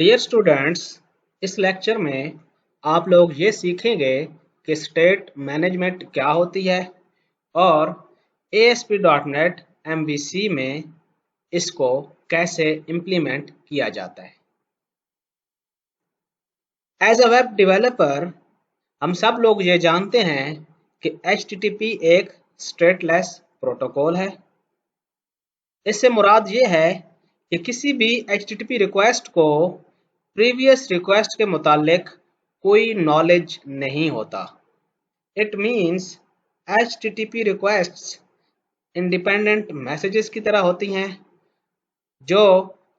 Dear students, इस lecture में आप लोग ये सीखेंगे कि स्टेट मैनेजमेंट क्या होती है और ASP.NET MVC में इसको कैसे इम्प्लीमेंट किया जाता है। एज अ वेब डेवलपर हम सब लोग ये जानते हैं कि HTTP एक स्टेटलेस प्रोटोकॉल है। इससे मुराद ये है कि किसी भी HTTP रिक्वेस्ट को प्रीवियस रिक्वेस्ट के मुतालिक कोई नॉलेज नहीं होता। It means HTTP requests independent messages की तरह होती हैं जो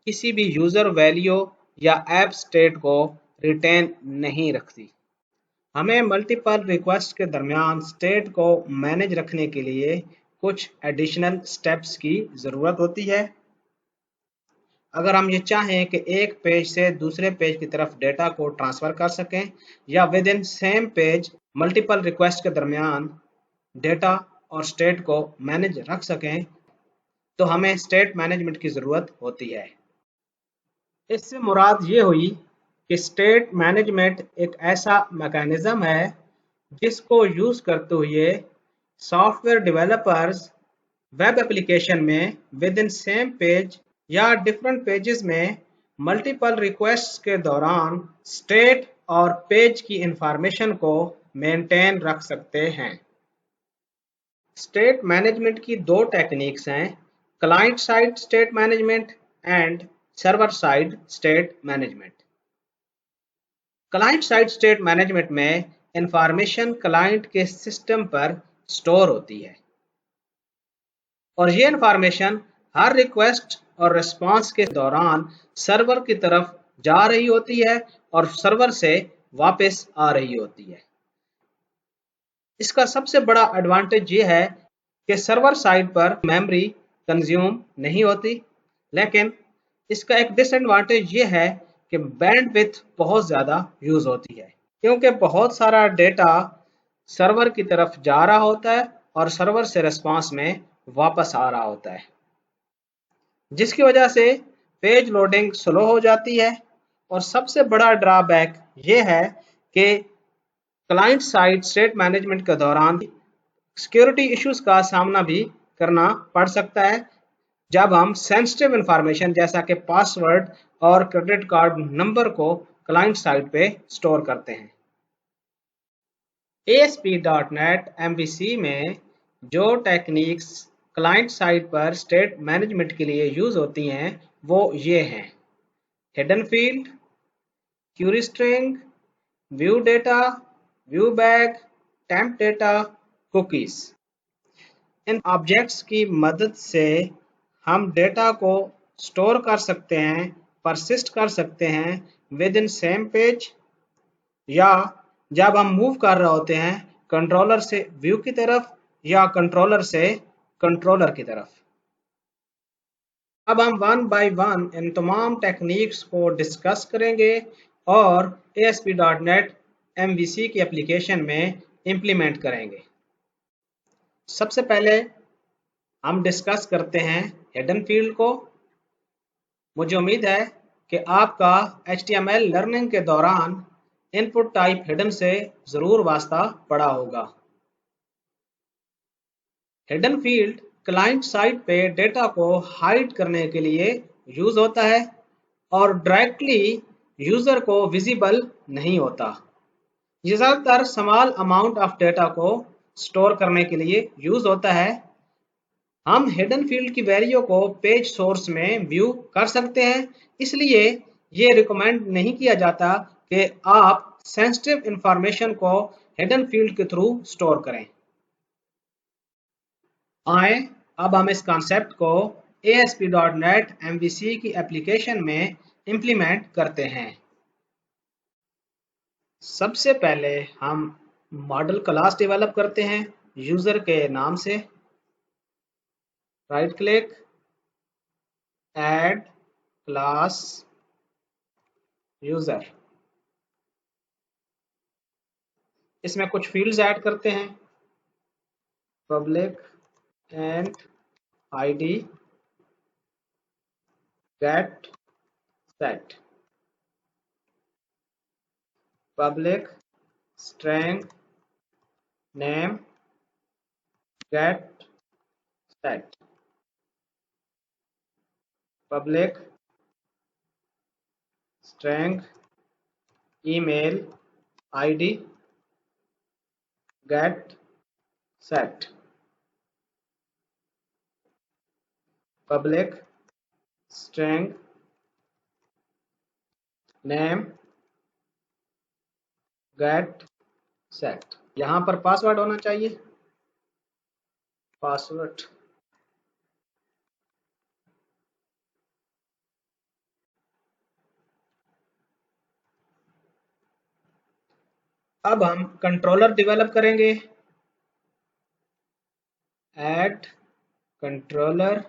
किसी भी यूज़र वैल्यू या ऐप स्टेट को रिटेन नहीं रखती। हमें मल्टीपल रिक्वेस्ट के दरमियान स्टेट को मैनेज रखने के लिए कुछ एडिशनल स्टेप्स की ज़रूरत होती है। अगर हम ये चाहें कि एक पेज से दूसरे पेज की तरफ डेटा को ट्रांसफ़र कर सकें या with in same page multiple request के दरमियान डेटा और स्टेट को मैनेज रख सकें, तो हमें स्टेट मैनेजमेंट की ज़रूरत होती है। इससे मुराद ये हुई कि स्टेट मैनेजमेंट एक ऐसा मैकेनिज़्म है जिसको यूज़ करते हुए सॉफ्टवेयर डेवलपर्स वेब एप्लीकेशन में विद इन सेम पेज या डिफरेंट पेजेस में मल्टीपल रिक्वेस्ट्स के दौरान स्टेट और पेज की इंफॉर्मेशन को मेंटेन रख सकते हैं। स्टेट मैनेजमेंट की दो टेक्निक्स हैं, client side state management and server side state management. Client side state management में इंफॉर्मेशन क्लाइंट के सिस्टम पर स्टोर होती है और ये इंफॉर्मेशन हर रिक्वेस्ट और रिस्पांस के दौरान सर्वर की तरफ जा रही होती है और सर्वर से वापस आ रही होती है। इसका सबसे बड़ा एडवांटेज ये है कि सर्वर साइड पर मेमोरी कंज्यूम नहीं होती, लेकिन इसका एक डिसएडवांटेज ये है कि बैंडविड्थ बहुत ज़्यादा यूज़ होती है क्योंकि बहुत सारा डेटा सर्वर की तरफ जा रहा होता है और सर्वर से रिस्पांस में वापस आ रहा होता है, जिसकी वजह से पेज लोडिंग स्लो हो जाती है। और सबसे बड़ा ड्रॉबैक ये है कि क्लाइंट साइड स्टेट मैनेजमेंट के दौरान सिक्योरिटी इश्यूज का सामना भी करना पड़ सकता है जब हम सेंसिटिव इंफॉर्मेशन जैसा कि पासवर्ड और क्रेडिट कार्ड नंबर को क्लाइंट साइड पे स्टोर करते हैं। ASP.NET MVC में जो टेक्निक्स क्लाइंट साइड पर स्टेट मैनेजमेंट के लिए यूज़ होती हैं वो ये हैं: hidden field, query string, view data, view bag, temp data, cookies. इन ऑब्जेक्ट्स की मदद से हम डेटा को स्टोर कर सकते हैं, परसिस्ट कर सकते हैं विद इन सेम पेज, या जब हम मूव कर रहे होते हैं कंट्रोलर से व्यू की तरफ या कंट्रोलर से कंट्रोलर की तरफ। अब हम वन बाय वन इन तमाम टेक्निक्स को डिस्कस करेंगे और ASP.NET MVC की एप्लीकेशन में इम्प्लीमेंट करेंगे। सबसे पहले हम डिस्कस करते हैं हिडन फील्ड को। मुझे उम्मीद है कि आपका HTML लर्निंग के दौरान इनपुट टाइप हिडन से ज़रूर वास्ता पड़ा होगा। हिडन फील्ड क्लाइंट साइड पे डेटा को हाइड करने के लिए यूज़ होता है और डायरेक्टली यूज़र को विजिबल नहीं होता। ये ज़्यादातर स्मॉल अमाउंट ऑफ डेटा को स्टोर करने के लिए यूज़ होता है। हम हिडन फील्ड की वैल्यू को पेज सोर्स में व्यू कर सकते हैं, इसलिए ये रिकमेंड नहीं किया जाता कि आप सेंसिटिव इंफॉर्मेशन को हिडन फील्ड के थ्रू स्टोर करें। आए अब हम इस कॉन्सेप्ट को ASP.NET MVC की एप्लीकेशन में इम्प्लीमेंट करते हैं। सबसे पहले हम मॉडल क्लास डेवलप करते हैं यूज़र के नाम से। Right click, add class user. इसमें कुछ फील्ड्स ऐड करते हैं, public and ID, get, set. public string name get set, public string email id get set, public string name get set। यहां पर पासवर्ड होना चाहिए, पासवर्ड। अब हम कंट्रोलर डेवलप करेंगे। Add controller,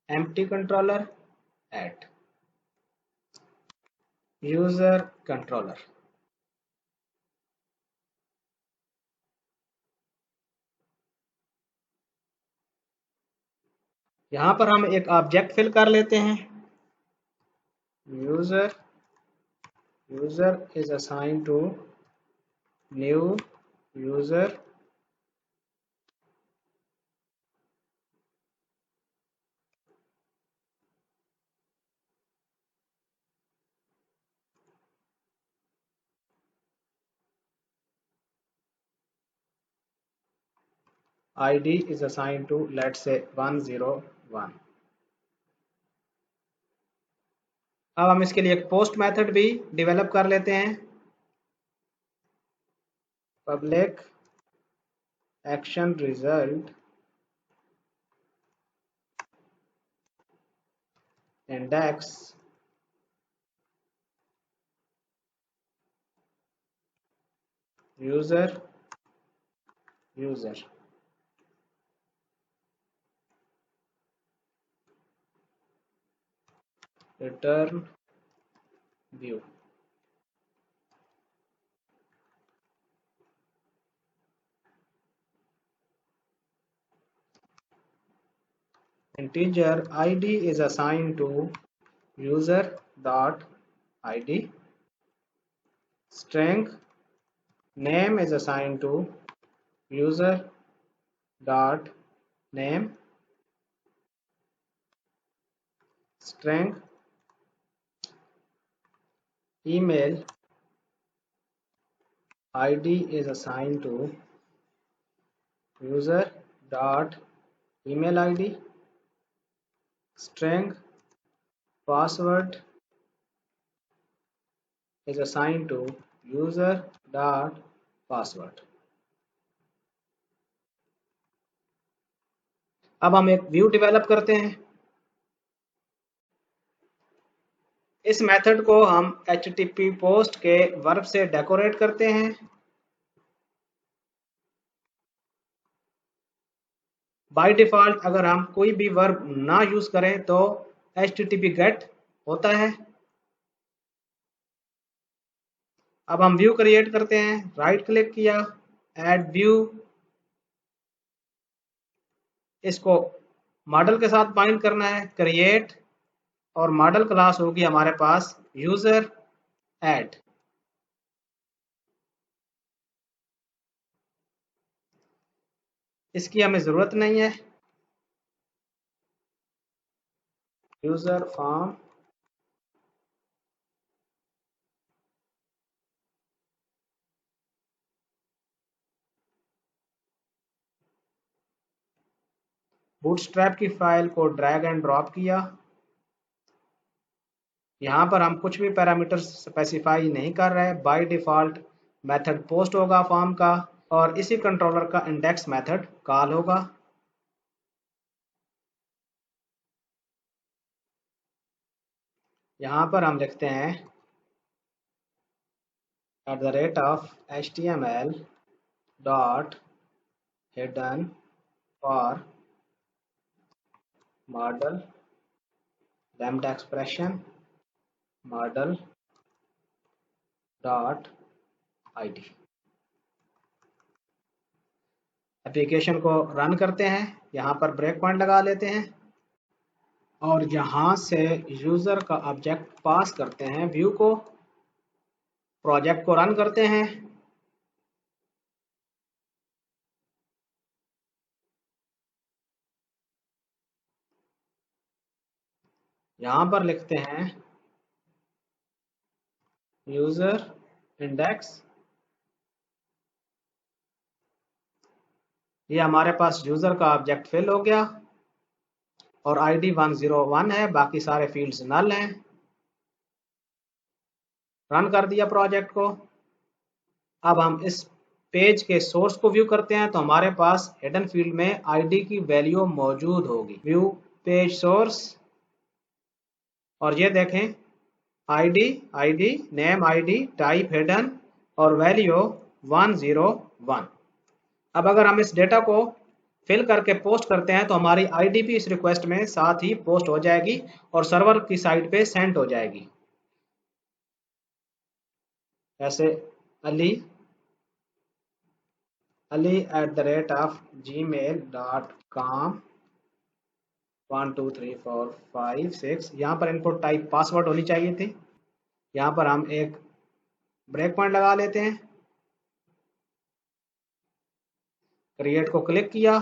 empty controller, add user controller. यहां पर हम एक ऑब्जेक्ट फिल कर लेते हैं। User is assigned to new user id is assigned to, let's say, 101। अब हम इसके लिए एक पोस्ट मेथड भी डेवलप कर लेते हैं। Public action result index user return view. integer id is assigned to user dot id, string name is assigned to user dot name, string email id is assigned to user dot email id, string password is assigned to user dot password। अब हम एक view develop करते हैं। इस method को हम HTTP post के verb से डेकोरेट करते हैं। बाय डिफॉल्ट अगर हम कोई भी वर्ब ना यूज करें तो HTTP गेट होता है। अब हम व्यू क्रिएट करते हैं। राइट क्लिक किया, ऐड व्यू, इसको मॉडल के साथ बाइंड करना है, क्रिएट, और मॉडल क्लास होगी हमारे पास यूजर ऐड। इसकी हमें जरूरत नहीं है। यूजर फॉर्म, बूटस्ट्रैप की फाइल को ड्रैग एंड ड्रॉप किया। यहाँ पर हम कुछ भी पैरामीटर स्पेसिफाई नहीं कर रहे। बाय डिफॉल्ट मेथड पोस्ट होगा फॉर्म का, और इसी कंट्रोलर का इंडेक्स मेथड कॉल होगा। यहाँ पर हम लिखते हैं @HTML dot hidden for model lambda expression model dot id। Application को रन करते हैं। यहाँ पर ब्रेक पॉइंट लगा लेते हैं और यहाँ से यूजर का ऑब्जेक्ट पास करते हैं व्यू को। प्रोजेक्ट को रन करते हैं। यहाँ पर लिखते हैं यूजर इंडेक्स। ये हमारे पास यूजर का ऑब्जेक्ट फिल हो गया और आईडी 101 है, बाकी सारे फील्ड्स नल हैं। रन कर दिया प्रोजेक्ट को। अब हम इस पेज के सोर्स को व्यू करते हैं तो हमारे पास हिडन फील्ड में आईडी की वैल्यू मौजूद होगी। व्यू पेज सोर्स और ये देखें ID name ID type hidden और वैल्यू 101। अब अगर हम इस डेटा को फिल करके पोस्ट करते हैं तो हमारी आईडी भी इस रिक्वेस्ट में साथ ही पोस्ट हो जाएगी और सर्वर की साइड पे सेंड हो जाएगी। ऐसे ali@gmail.com 1 2 3 4 5 6। यहाँ पर इनपुट टाइप पासवर्ड होनी चाहिए थी। यहाँ पर हम एक ब्रेक पॉइंट लगा लेते हैं। क्रिएट को क्लिक किया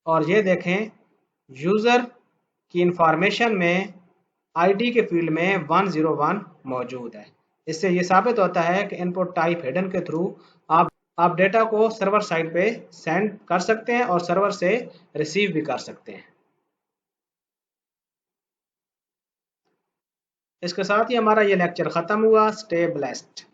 और ये देखें यूजर की इंफॉर्मेशन में आईडी के फील्ड में 101 मौजूद है। इससे ये साबित होता है कि इनपुट टाइप हिडन के थ्रू आप डेटा को सर्वर साइड पे सेंड कर सकते हैं और सर्वर से रिसीव भी कर सकते हैं। इसके साथ ही हमारा ये लेक्चर खत्म हुआ। Stay blessed.